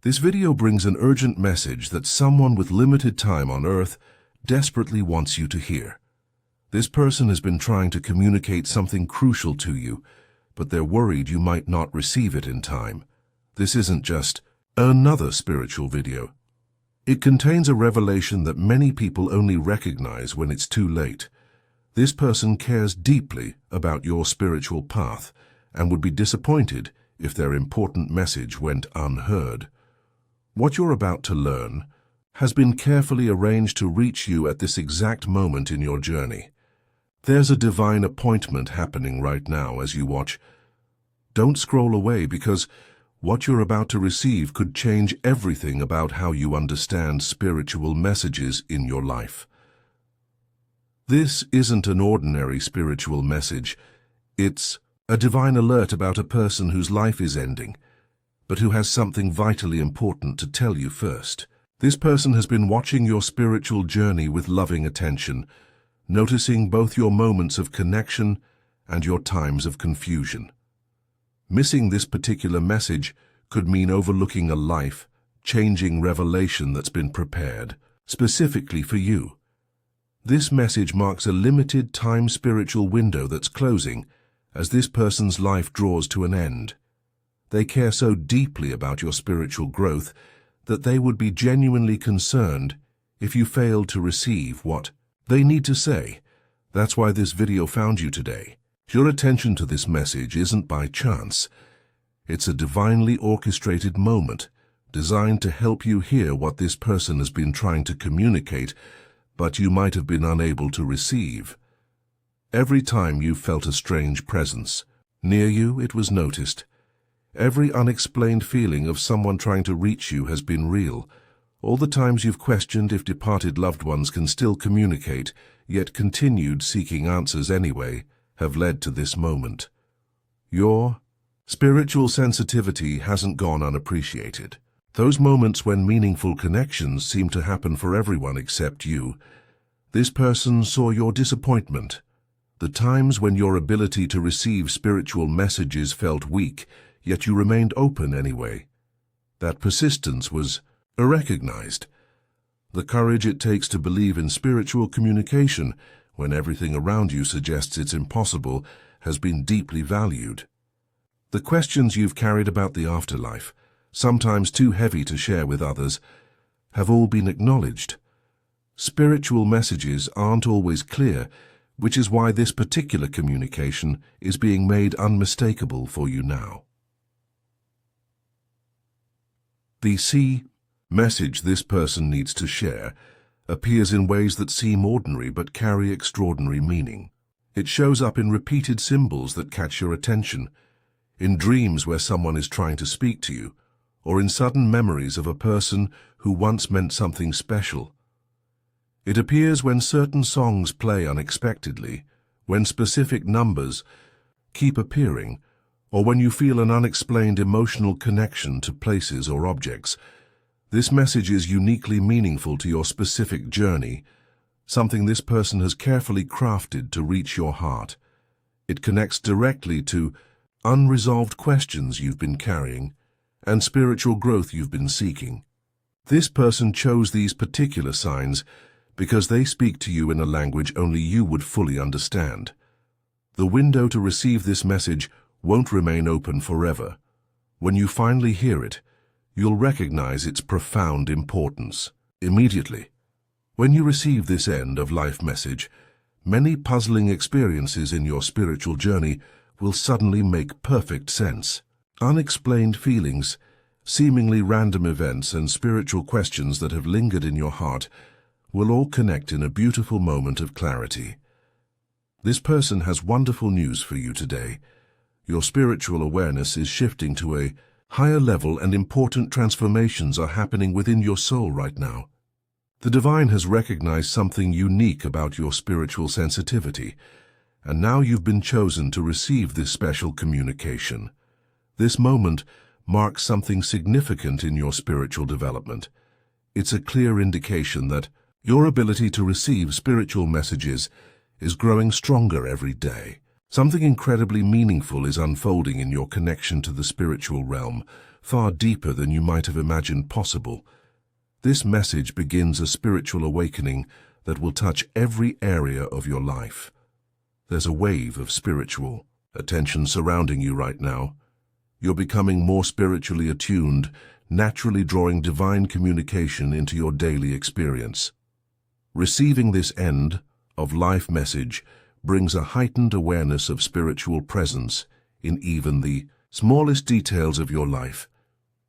This video brings an urgent message that someone with limited time on Earth desperately wants you to hear. This person has been trying to communicate something crucial to you, but they're worried you might not receive it in time. This isn't just another spiritual video. It contains a revelation that many people only recognize when it's too late. This person cares deeply about your spiritual path and would be disappointed if their important message went unheard. What you're about to learn has been carefully arranged to reach you at this exact moment in your journey. There's a divine appointment happening right now as you watch. Don't scroll away, because what you're about to receive could change everything about how you understand spiritual messages in your life. This isn't an ordinary spiritual message. It's a divine alert about a person whose life is ending, but who has something vitally important to tell you first. This person has been watching your spiritual journey with loving attention, noticing both your moments of connection and your times of confusion. Missing this particular message could mean overlooking a life-changing revelation that's been prepared specifically for you. This message marks a limited time spiritual window that's closing as this person's life draws to an end. They care so deeply about your spiritual growth that they would be genuinely concerned if you failed to receive what they need to say. That's why this video found you today. Your attention to this message isn't by chance. It's a divinely orchestrated moment designed to help you hear what this person has been trying to communicate, but you might have been unable to receive. Every time you felt a strange presence near you, it was noticed. Every unexplained feeling of someone trying to reach you has been real. All the times you've questioned if departed loved ones can still communicate, yet continued seeking answers anyway, have led to this moment. Your spiritual sensitivity hasn't gone unappreciated. Those moments when meaningful connections seem to happen for everyone except you. This person saw your disappointment. The times when your ability to receive spiritual messages felt weak, yet you remained open anyway. That persistence was recognized. The courage it takes to believe in spiritual communication when everything around you suggests it's impossible has been deeply valued. The questions you've carried about the afterlife, sometimes too heavy to share with others, have all been acknowledged. Spiritual messages aren't always clear, which is why this particular communication is being made unmistakable for you now. The message this person needs to share appears in ways that seem ordinary but carry extraordinary meaning. It shows up in repeated symbols that catch your attention, in dreams where someone is trying to speak to you, or in sudden memories of a person who once meant something special. It appears when certain songs play unexpectedly, when specific numbers keep appearing, or when you feel an unexplained emotional connection to places or objects. This message is uniquely meaningful to your specific journey, something this person has carefully crafted to reach your heart. It connects directly to unresolved questions you've been carrying and spiritual growth you've been seeking. This person chose these particular signs because they speak to you in a language only you would fully understand. The window to receive this message won't remain open forever. When you finally hear it, you'll recognize its profound importance immediately. When you receive this end-of-life message, many puzzling experiences in your spiritual journey will suddenly make perfect sense. Unexplained feelings, seemingly random events, and spiritual questions that have lingered in your heart will all connect in a beautiful moment of clarity. This person has wonderful news for you today. Your spiritual awareness is shifting to a higher level, and important transformations are happening within your soul right now. The divine has recognized something unique about your spiritual sensitivity, and now you've been chosen to receive this special communication. This moment marks something significant in your spiritual development. It's a clear indication that your ability to receive spiritual messages is growing stronger every day. Something incredibly meaningful is unfolding in your connection to the spiritual realm, far deeper than you might have imagined possible. This message begins a spiritual awakening that will touch every area of your life. There's a wave of spiritual attention surrounding you right now. You're becoming more spiritually attuned, naturally drawing divine communication into your daily experience. Receiving this end of life message brings a heightened awareness of spiritual presence in even the smallest details of your life.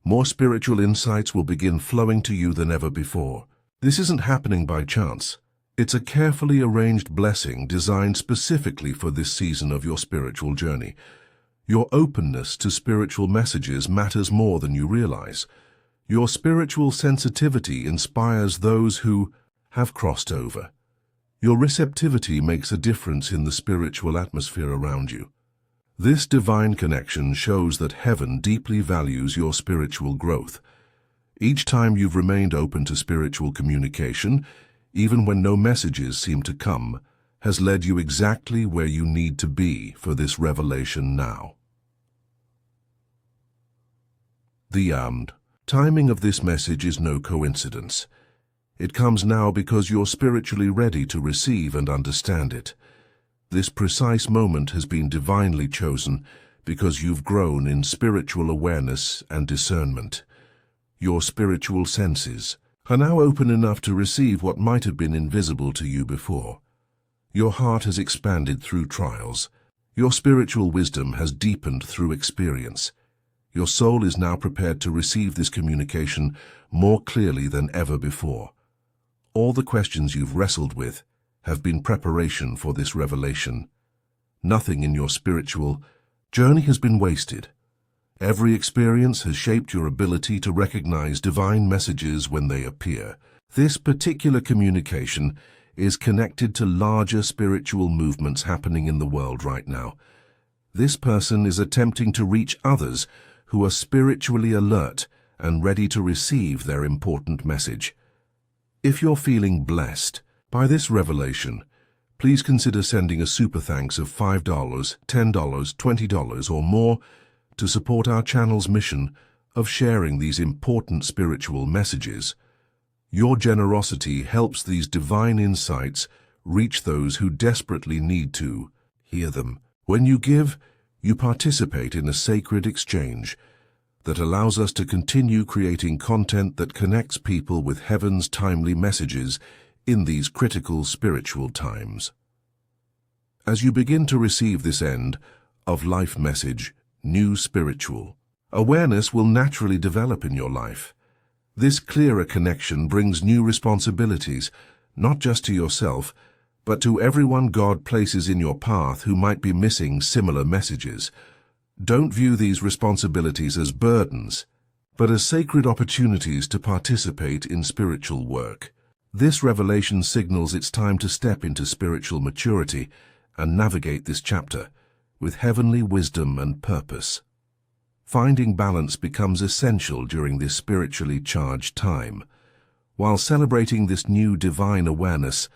More spiritual insights will begin flowing to you than ever before. This isn't happening by chance. It's a carefully arranged blessing designed specifically for this season of your spiritual journey. Your openness to spiritual messages matters more than you realize. Your spiritual sensitivity inspires those who have crossed over. Your receptivity makes a difference in the spiritual atmosphere around you. This divine connection shows that heaven deeply values your spiritual growth. Each time you've remained open to spiritual communication, even when no messages seem to come, has led you exactly where you need to be for this revelation now. The timing of this message is no coincidence. It comes now because you're spiritually ready to receive and understand it. This precise moment has been divinely chosen because you've grown in spiritual awareness and discernment. Your spiritual senses are now open enough to receive what might have been invisible to you before. Your heart has expanded through trials. Your spiritual wisdom has deepened through experience. Your soul is now prepared to receive this communication more clearly than ever before. All the questions you've wrestled with have been preparation for this revelation. Nothing in your spiritual journey has been wasted. Every experience has shaped your ability to recognize divine messages when they appear. This particular communication is connected to larger spiritual movements happening in the world right now. This person is attempting to reach others who are spiritually alert and ready to receive their important message. If you're feeling blessed by this revelation, please consider sending a super thanks of $5, $10, $20 or more to support our channel's mission of sharing these important spiritual messages. Your generosity helps these divine insights reach those who desperately need to hear them. When you give, you participate in a sacred exchange that allows us to continue creating content that connects people with heaven's timely messages in these critical spiritual times. As you begin to receive this end of life message, new spiritual awareness will naturally develop in your life. This clearer connection brings new responsibilities, not just to yourself, but to everyone God places in your path who might be missing similar messages. Don't view these responsibilities as burdens, but as sacred opportunities to participate in spiritual work. This revelation signals it's time to step into spiritual maturity and navigate this chapter with heavenly wisdom and purpose. Finding balance becomes essential during this spiritually charged time. While celebrating this new divine awareness,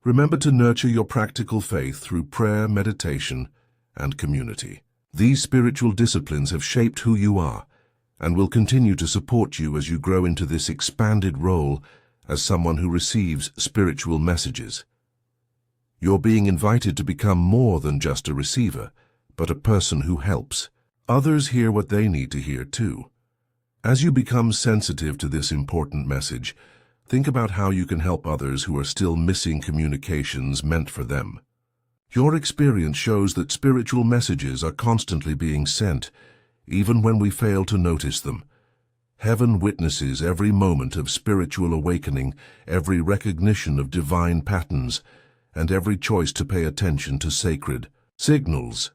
remember to nurture your practical faith through prayer, meditation, and community. These spiritual disciplines have shaped who you are and will continue to support you as you grow into this expanded role as someone who receives spiritual messages. You're being invited to become more than just a receiver, but a person who helps others hear what they need to hear too. As you become sensitive to this important message, think about how you can help others who are still missing communications meant for them. Your experience shows that spiritual messages are constantly being sent, even when we fail to notice them. Heaven witnesses every moment of spiritual awakening, every recognition of divine patterns, and every choice to pay attention to sacred signals.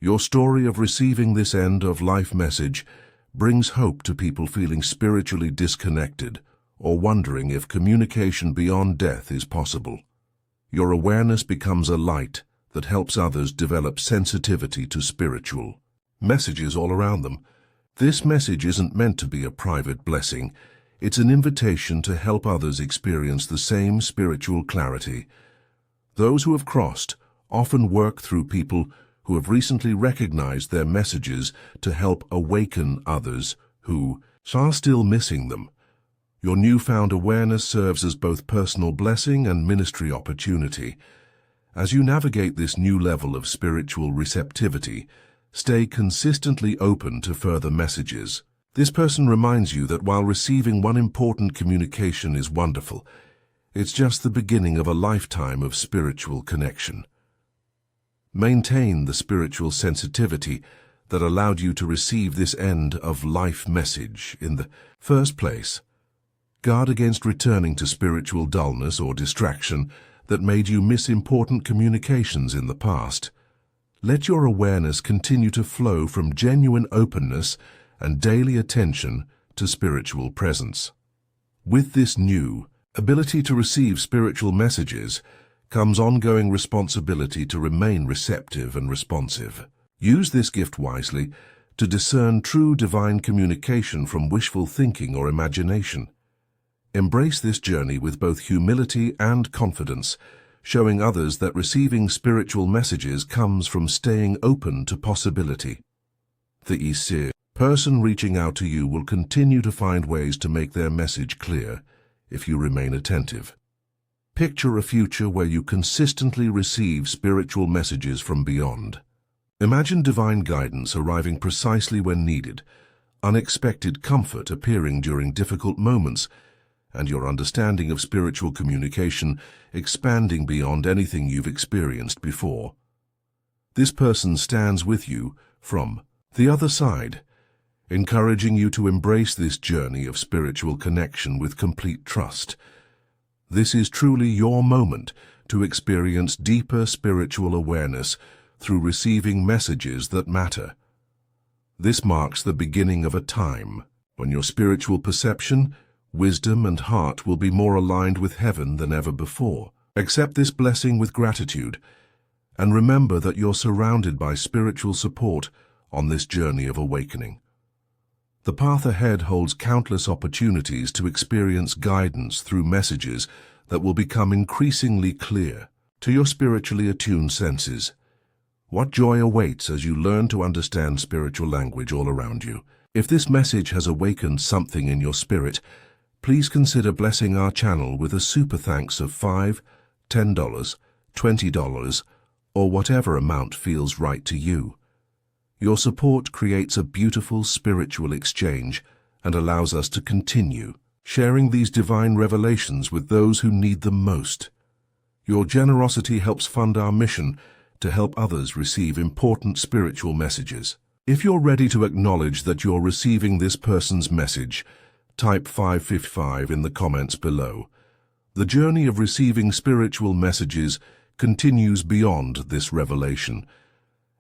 Your story of receiving this end-of-life message brings hope to people feeling spiritually disconnected or wondering if communication beyond death is possible. Your awareness becomes a light that helps others develop sensitivity to spiritual messages all around them. This message isn't meant to be a private blessing. It's an invitation to help others experience the same spiritual clarity. Those who have crossed often work through people who have recently recognized their messages to help awaken others who are still missing them. Your newfound awareness serves as both personal blessing and ministry opportunity. As you navigate this new level of spiritual receptivity, stay consistently open to further messages. This person reminds you that while receiving one important communication is wonderful, it's just the beginning of a lifetime of spiritual connection. Maintain the spiritual sensitivity that allowed you to receive this end-of-life message in the first place. Guard against returning to spiritual dullness or distraction that made you miss important communications in the past. Let your awareness continue to flow from genuine openness and daily attention to spiritual presence. With this new ability to receive spiritual messages comes ongoing responsibility to remain receptive and responsive. Use this gift wisely to discern true divine communication from wishful thinking or imagination. Embrace this journey with both humility and confidence, showing others that receiving spiritual messages comes from staying open to possibility. The person reaching out to you will continue to find ways to make their message clear if you remain attentive. Picture a future where you consistently receive spiritual messages from beyond. Imagine divine guidance arriving precisely when needed, unexpected comfort appearing during difficult moments, and your understanding of spiritual communication expanding beyond anything you've experienced before. This person stands with you from the other side, encouraging you to embrace this journey of spiritual connection with complete trust. This is truly your moment to experience deeper spiritual awareness through receiving messages that matter. This marks the beginning of a time when your spiritual perception, wisdom, and heart will be more aligned with heaven than ever before. Accept this blessing with gratitude, and remember that you're surrounded by spiritual support on this journey of awakening. The path ahead holds countless opportunities to experience guidance through messages that will become increasingly clear to your spiritually attuned senses. What joy awaits as you learn to understand spiritual language all around you. If this message has awakened something in your spirit, please consider blessing our channel with a super thanks of $5, $10, $20, or whatever amount feels right to you. Your support creates a beautiful spiritual exchange and allows us to continue sharing these divine revelations with those who need them most. Your generosity helps fund our mission to help others receive important spiritual messages. If you're ready to acknowledge that you're receiving this person's message, type 555 in the comments below. The journey of receiving spiritual messages continues beyond this revelation.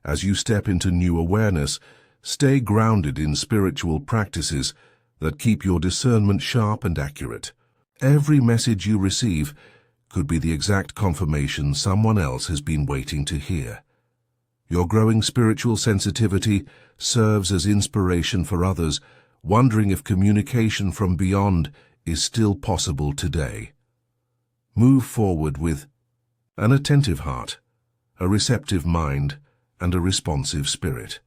As you step into new awareness, stay grounded in spiritual practices that keep your discernment sharp and accurate. Every message you receive could be the exact confirmation someone else has been waiting to hear. Your growing spiritual sensitivity serves as inspiration for others, wondering if communication from beyond is still possible today. Move forward with an attentive heart, a receptive mind, and a responsive spirit.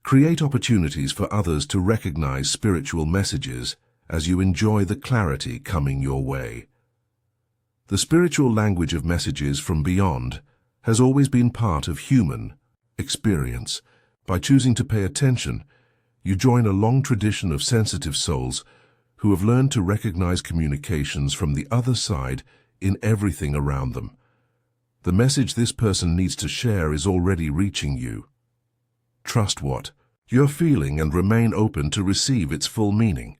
Create opportunities for others to recognize spiritual messages as you enjoy the clarity coming your way. The spiritual language of messages from beyond has always been part of human experience. By choosing to pay attention, you join a long tradition of sensitive souls who have learned to recognize communications from the other side in everything around them. The message this person needs to share is already reaching you. Trust what you're feeling and remain open to receive its full meaning.